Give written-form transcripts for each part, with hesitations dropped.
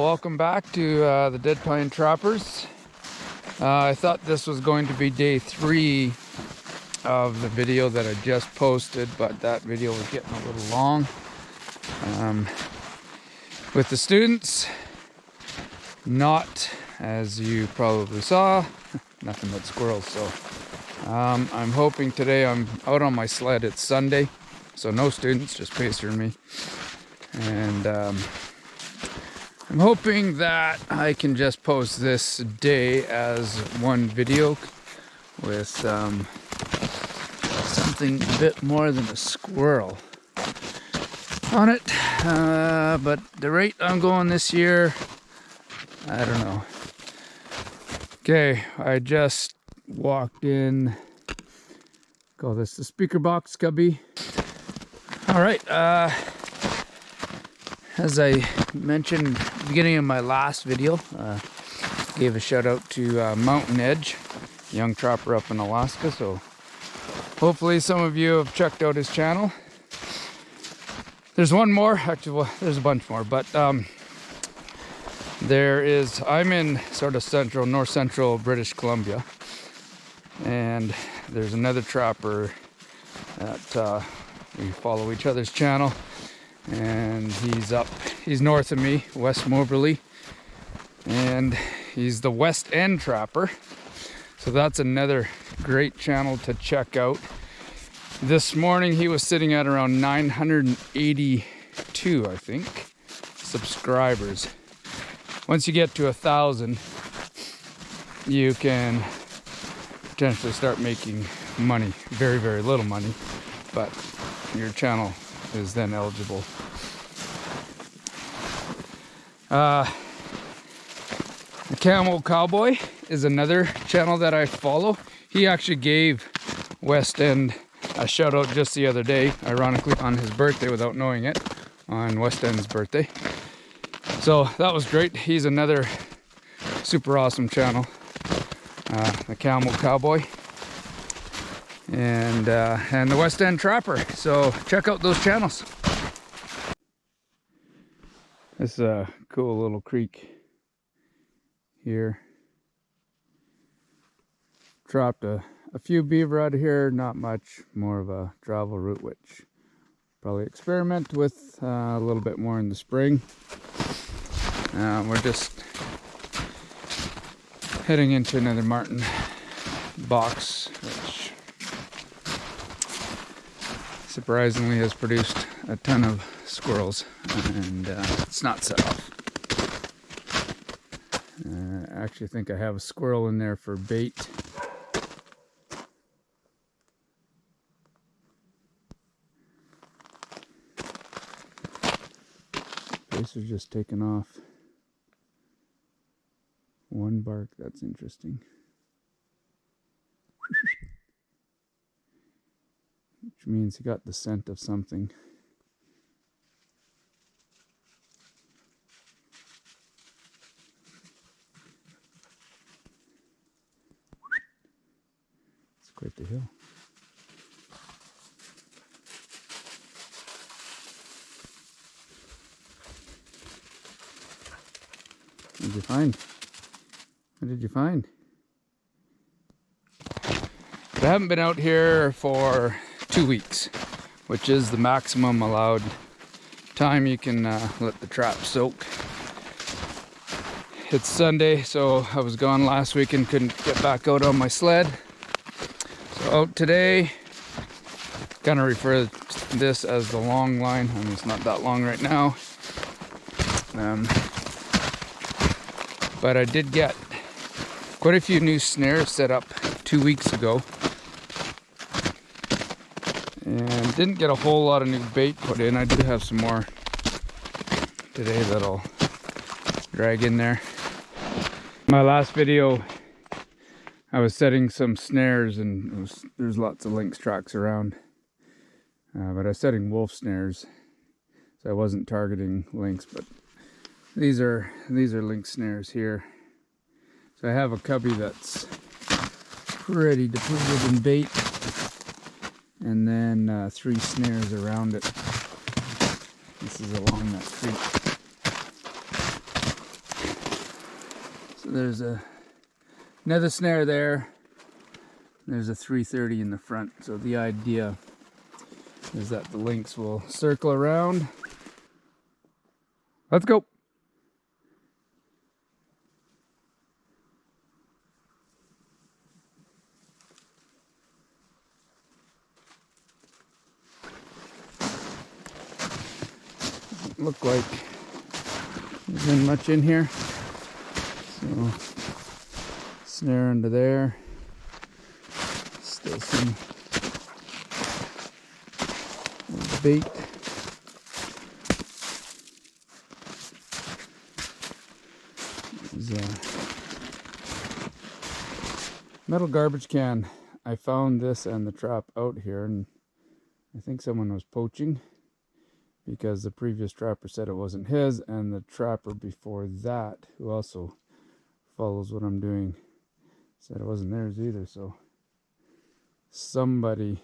welcome back to the Dead Pine Trappers. I thought this was going to be day 3 of the video that I just posted, but that video was getting a little long. With the students, not, as you probably saw, nothing but squirrels. So I'm hoping today I'm out on my sled. It's Sunday, so no students, just Pacer and me. And I'm hoping that I can just post this day as one video with something a bit more than a squirrel on it. But the rate I'm going this year, I don't know. Okay, I just walked in, call this the speaker box cubby. All right, as I mentioned at the beginning of my last video, gave a shout out to Mountain Edge, young trapper up in Alaska. So hopefully some of you have checked out his channel. There's one more, actually, well, there's a bunch more, but I'm in sort of north central British Columbia, and there's another trapper that we follow each other's channel, and he's north of me, West Moberly, and he's the West End Trapper. So that's another great channel to check out. This morning he was sitting at around 982, I think, subscribers. Once you get to 1,000, you can potentially start making money. Very, very little money, but your channel is then eligible. The Camel Cowboy is another channel that I follow. He actually gave West End a shout out just the other day, ironically on his birthday without knowing it, on West End's birthday. So that was great. He's another super awesome channel, the Camel Cowboy and the West End Trapper. So check out those channels. This is a cool little creek here. Dropped a few beaver out of here, not much, more of a travel route, which probably experiment with a little bit more in the spring. We're just heading into another marten box, which surprisingly has produced a ton of squirrels, and it's not set off. I actually think I have a squirrel in there for bait. Pacer's just taken off one bark. That's interesting. Which means he got the scent of something. It's quite the hill. What did you find? What did you find? But I haven't been out here for 2 weeks, which is the maximum allowed time you can let the trap soak. It's Sunday, so I was gone last week and couldn't get back out on my sled. So out today, gonna refer to this as the long line. I mean, it's not that long right now. But I did get quite a few new snares set up 2 weeks ago, and didn't get a whole lot of new bait put in. I do have some more today that I'll drag in there. My last video, I was setting some snares, and there's lots of lynx tracks around, but I was setting wolf snares, so I wasn't targeting lynx, but these are lynx snares here. So I have a cubby that's ready to put it in bait, and then 3 snares around it. This is along that creek. So there's another snare there. There's a 330 in the front. So the idea is that the lynx will circle around. Let's go. Look like there's been much in here. So snare under there. Still some bait. There's a metal garbage can. I found this and the trap out here, and I think someone was poaching, because the previous trapper said it wasn't his, and the trapper before that, who also follows what I'm doing, said it wasn't theirs either. So somebody,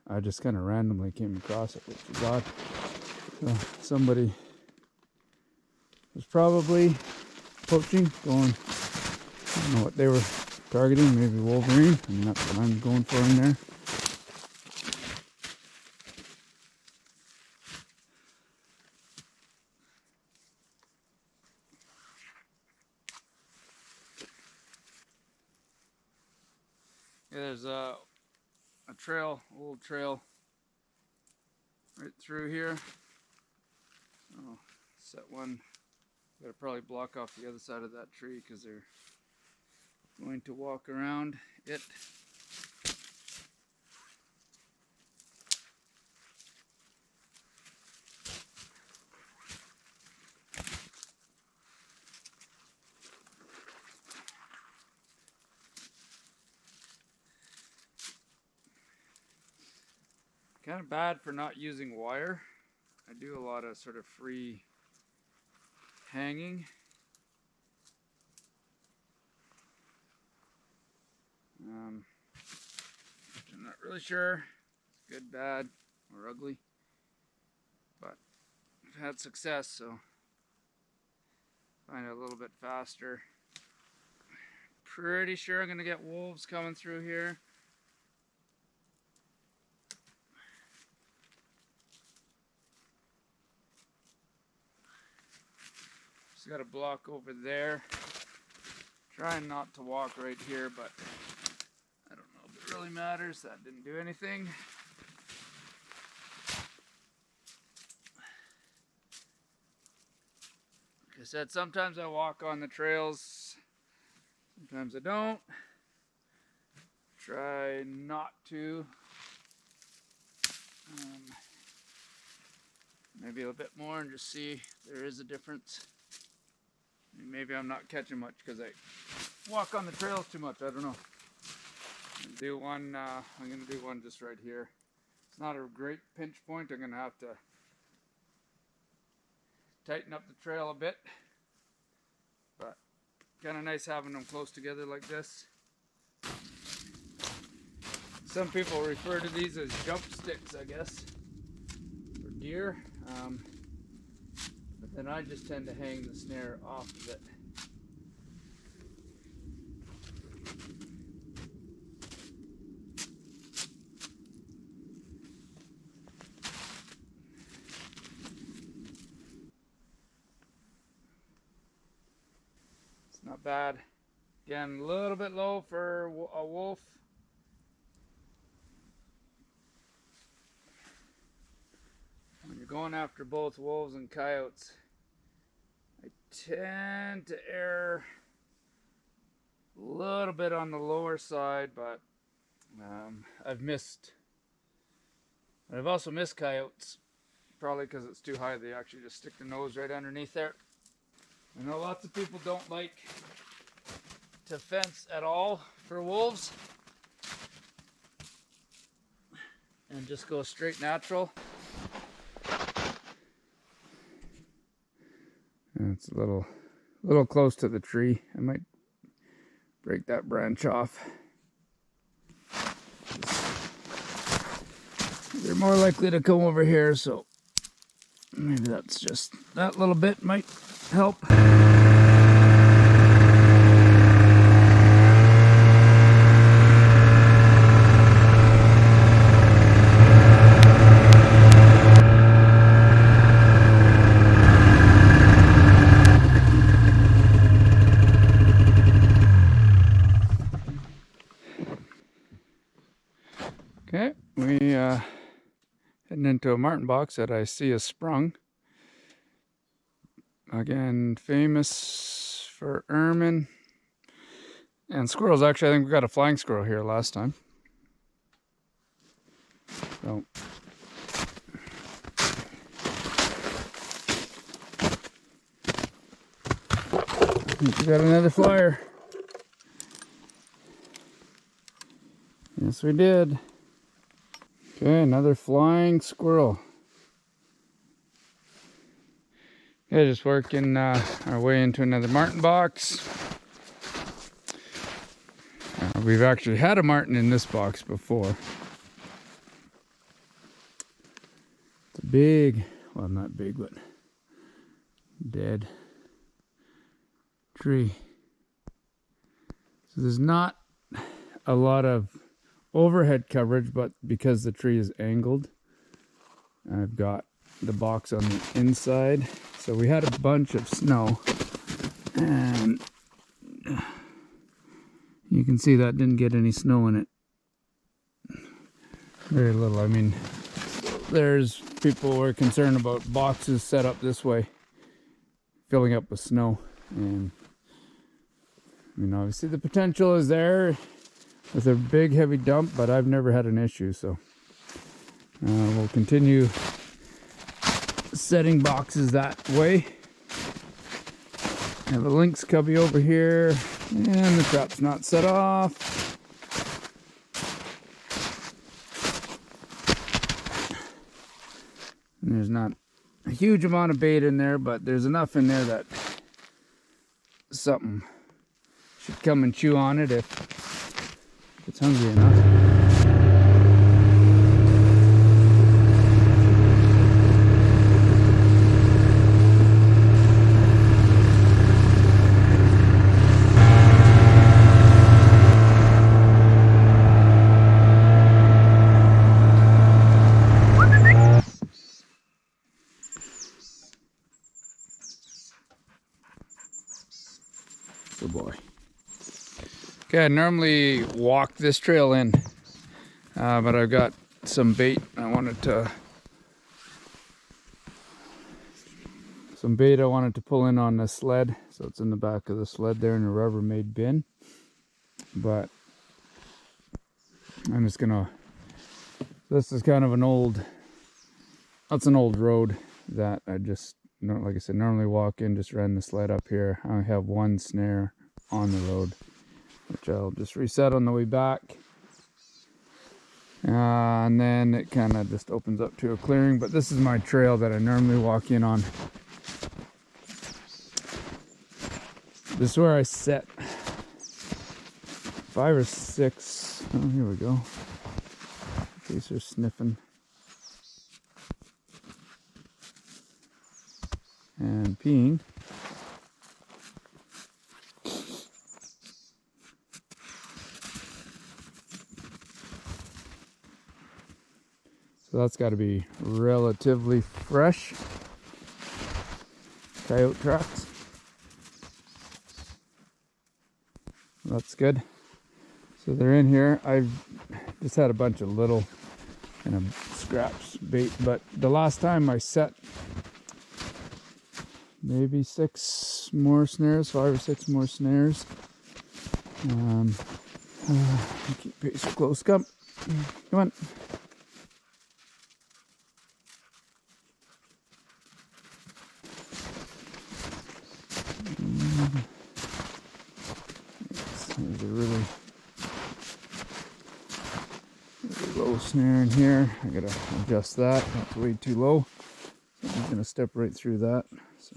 I just kind of randomly came across it, which is odd. So somebody was probably poaching, going, I don't know what they were targeting, maybe Wolverine. I mean, that's what I'm going for in there. Yeah, there's a trail, old trail right through here. So set one. Gotta probably block off the other side of that tree because they're going to walk around it. Kind of bad for not using wire. I do a lot of sort of free hanging. I'm not really sure it's good, bad, or ugly, but I've had success, so find it a little bit faster. Pretty sure I'm gonna get wolves coming through here. Just got a block over there. Trying not to walk right here, but I don't know if it really matters. That didn't do anything. Like I said, sometimes I walk on the trails, sometimes I don't. Try not to. Maybe a bit more and just see if there is a difference. Maybe I'm not catching much because I walk on the trails too much. I don't know. I'm gonna do one just right here. It's not a great pinch point. I'm gonna have to tighten up the trail a bit, but kind of nice having them close together like this. Some people refer to these as jump sticks, I guess, for deer. But then I just tend to hang the snare off of it. It's not bad. Again, a little bit low for a wolf. When you're going after both wolves and coyotes, I tend to err a little bit on the lower side, but I've also missed coyotes, probably because it's too high. They actually just stick their nose right underneath there. I know lots of people don't like to fence at all for wolves and just go straight natural. And it's a little close to the tree. I might break that branch off. They're more likely to come over here, so maybe that's just that little bit might help. Okay, we heading into a marten box that I see is sprung. Again, famous for ermine and squirrels. Actually, I think we got a flying squirrel here last time. So I think we got another flyer. Yes, we did. Okay, another flying squirrel. Okay, just working our way into another marten box. We've actually had a marten in this box before. It's a big, well, not big, but dead tree. So there's not a lot of overhead coverage, but because the tree is angled, I've got the box on the inside. So we had a bunch of snow, and you can see that didn't get any snow in it. Very little. I mean, there's people who are concerned about boxes set up this way filling up with snow, and I mean, obviously the potential is there with a big heavy dump, but I've never had an issue, so we'll continue setting boxes that way. I have a lynx cubby over here, and the trap's not set off. And there's not a huge amount of bait in there, but there's enough in there that something should come and chew on it if it's hungry enough. Good boy. Okay, I normally walk this trail in, but I've got some bait. I wanted to pull in on the sled, so it's in the back of the sled there in a Rubbermaid bin. But I'm just gonna. This is kind of an old. That's an old road that I just, like I said, normally walk in. Just ran the sled up here. I have one snare on the road, which I'll just reset on the way back. And then it kind of just opens up to a clearing. But this is my trail that I normally walk in on. This is where I set 5 or 6. Oh, here we go. In case they're sniffing. And peeing. So that's got to be relatively fresh. Coyote tracks. That's good. So they're in here. I've just had a bunch of little kind of scraps bait, but the last time I set maybe 6 more snares, 5 or 6 more snares. Keep pace close, come on. There's a really low snare in here. I gotta adjust that. That's way too low. So I'm gonna step right through that. So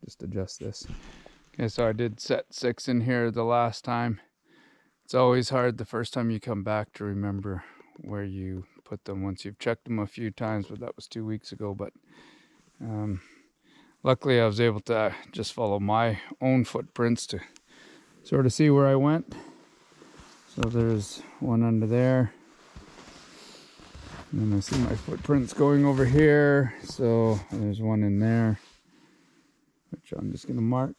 just adjust this. Okay, so I did set 6 in here the last time. It's always hard the first time you come back to remember where you put them once you've checked them a few times, but that was 2 weeks ago. But luckily I was able to just follow my own footprints to sort of see where I went. So there's one under there. And then I see my footprints going over here. So there's one in there, which I'm just gonna mark.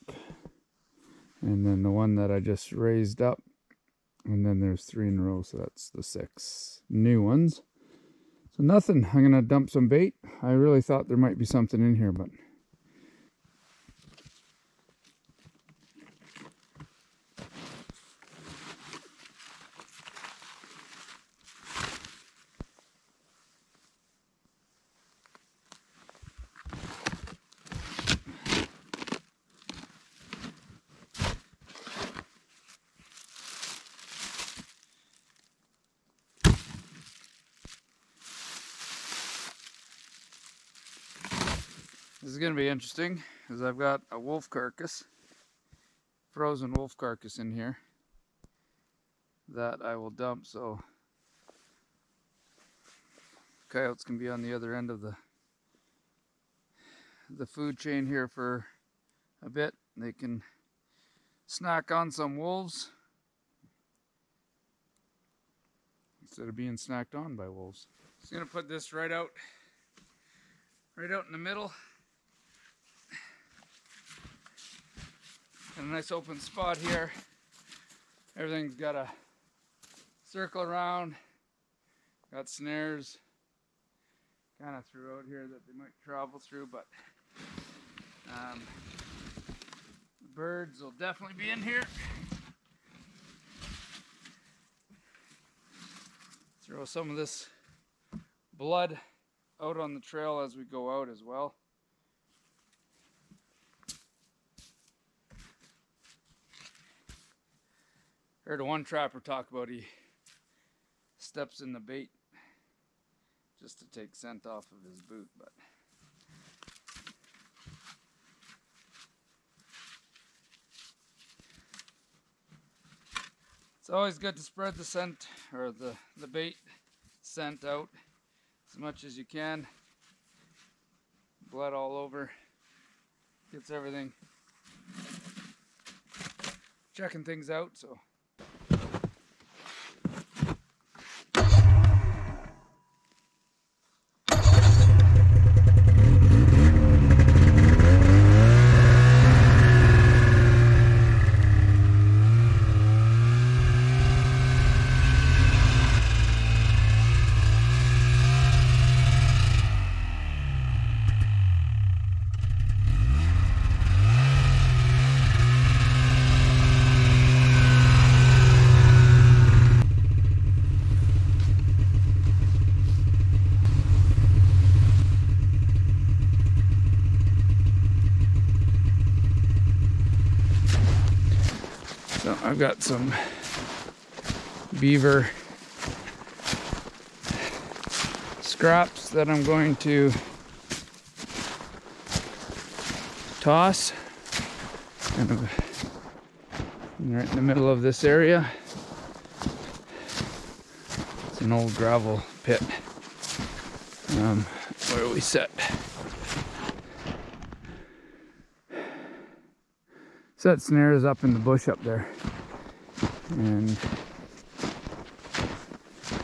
And then the one that I just raised up And then there's 3 in a row, so that's the 6 new ones. So nothing. I'm gonna dump some bait. I really thought there might be something in here, but this is gonna be interesting because I've got a wolf carcass, frozen wolf carcass in here that I will dump so coyotes can be on the other end of the food chain here for a bit. They can snack on some wolves instead of being snacked on by wolves. Just gonna put this right out in the middle. And a nice open spot here. Everything's got a circle around. Got snares kind of throughout here that they might travel through, but the birds will definitely be in here. Throw some of this blood out on the trail as we go out as well. Heard one trapper talk about he steps in the bait just to take scent off of his boot, but it's always good to spread the scent or the bait scent out as much as you can. Blood all over, gets everything, checking things out. So I've got some beaver scraps that I'm going to toss kind of right in the middle of this area. It's an old gravel pit where we set snares up in the bush up there and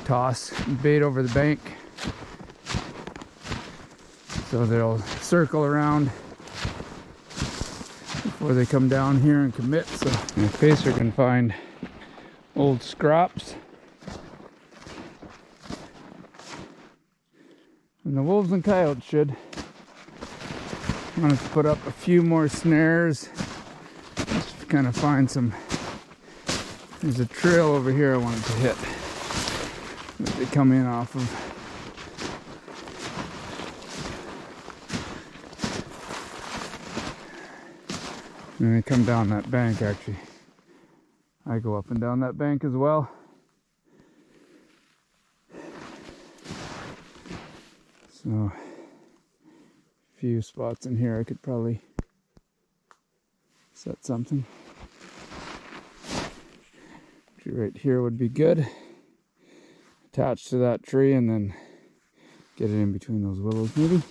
toss bait over the bank so they'll circle around before they come down here and commit. So the pacer can find old scraps, and the wolves and coyotes should. I wanted to put up a few more snares, just to kind of find some. There's a trail over here I wanted to hit that they come in off of. And they come down that bank. Actually, I go up and down that bank as well. So a few spots in here I could probably set something. Right here would be good. Attached to that tree and then get it in between those willows maybe.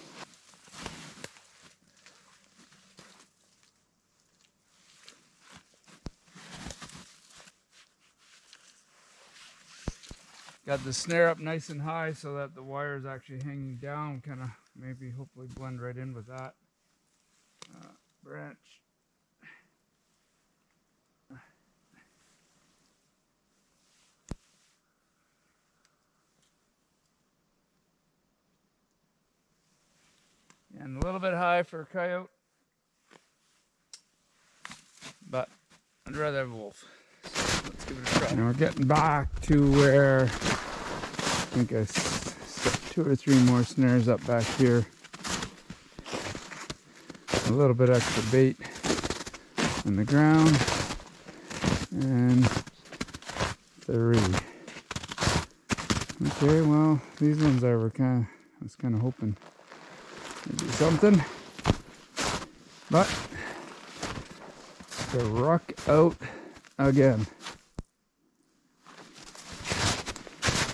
Got the snare up nice and high so that the wire is actually hanging down, kind of maybe hopefully blend right in with that branch. and a little bit high for a coyote, but I'd rather have a wolf. So let's give it a try. And we're getting back to where I think I set 2 or 3 more snares up back here. A little bit extra bait in the ground, and 3. Okay, well, these ones I was kind of hoping to do something, but the ruck out again.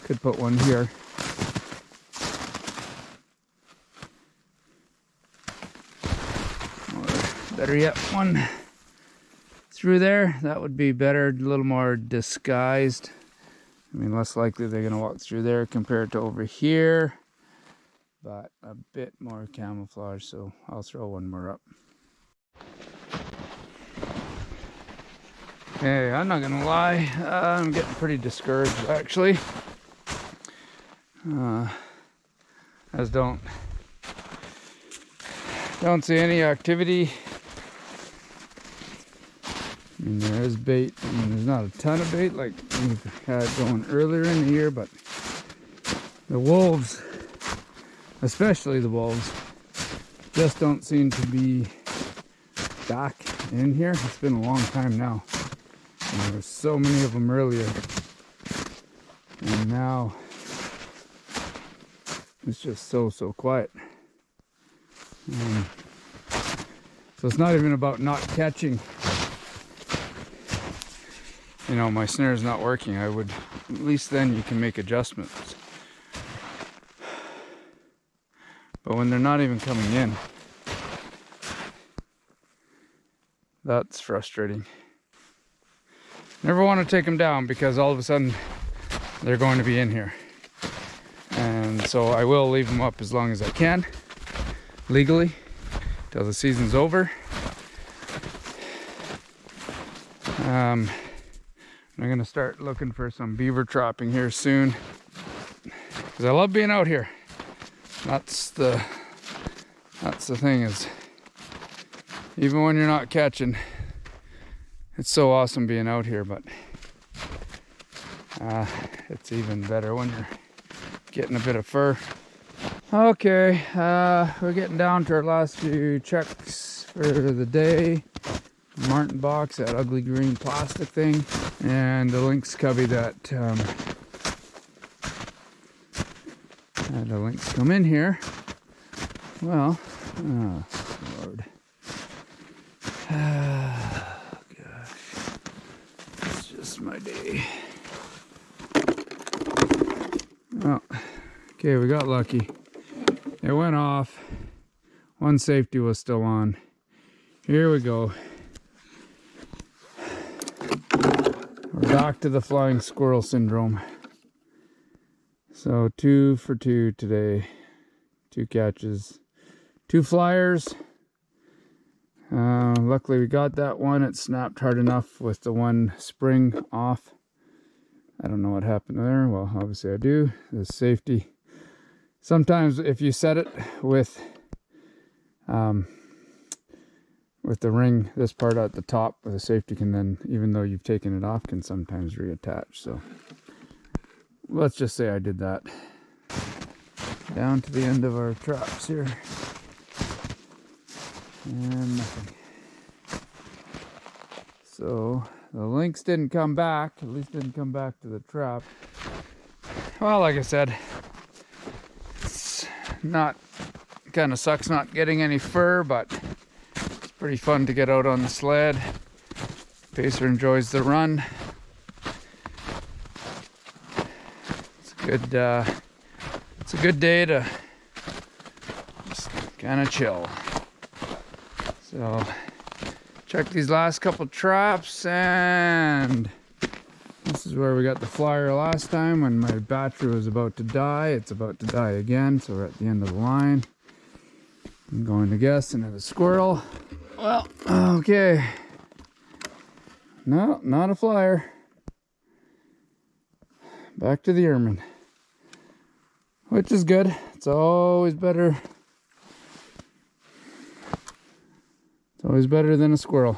Could put one here. Or better yet, one through there. That would be better, a little more disguised. I mean, less likely they're going to walk through there compared to over here, but a bit more camouflage, so I'll throw one more up. Hey, I'm not going to lie, I'm getting pretty discouraged actually. As don't see any activity. I mean, there is bait. I mean, there's not a ton of bait like we've had going earlier in the year, but the wolves, especially the wolves, just don't seem to be back in here. It's been a long time now. And there were so many of them earlier. And now it's just so quiet. So it's not even about not catching. You know, my snare's not working. I would, at least then you can make adjustments. But when they're not even coming in, that's frustrating. Never want to take them down because all of a sudden they're going to be in here. And so I will leave them up as long as I can, legally, till the season's over. I'm gonna start looking for some beaver trapping here soon, because I love being out here. That's the thing, is even when you're not catching, it's so awesome being out here, but it's even better when you're getting a bit of fur. Okay, we're getting down to our last few checks for the day. Marten box, that ugly green plastic thing, and the lynx cubby that had a lynx come in here. Well, oh Lord, gosh, it's just my day. Oh, okay, we got lucky. It went off. One safety was still on. Here we go. We're back to the flying squirrel syndrome. So 2 for 2 today. 2 catches. 2 flyers. Luckily we got that one. It snapped hard enough with the one spring off. I don't know what happened there. Well, obviously I do. The safety. Sometimes if you set it with the ring, this part at the top with the safety can then, even though you've taken it off, can sometimes reattach. So let's just say I did that. Down to the end of our traps here. And nothing. So the lynx didn't come back, at least didn't come back to the trap. Well, like I said, it's not, kind of sucks not getting any fur, but it's pretty fun to get out on the sled. Pacer enjoys the run. It's a good day to just kind of chill. So check these last couple traps, and this is where we got the flyer last time when my battery was about to die. It's about to die again, so we're at the end of the line. I'm going to guess another squirrel. Well, okay. No, not a flyer. Back to the ermine, which is good. It's always better Always better than a squirrel.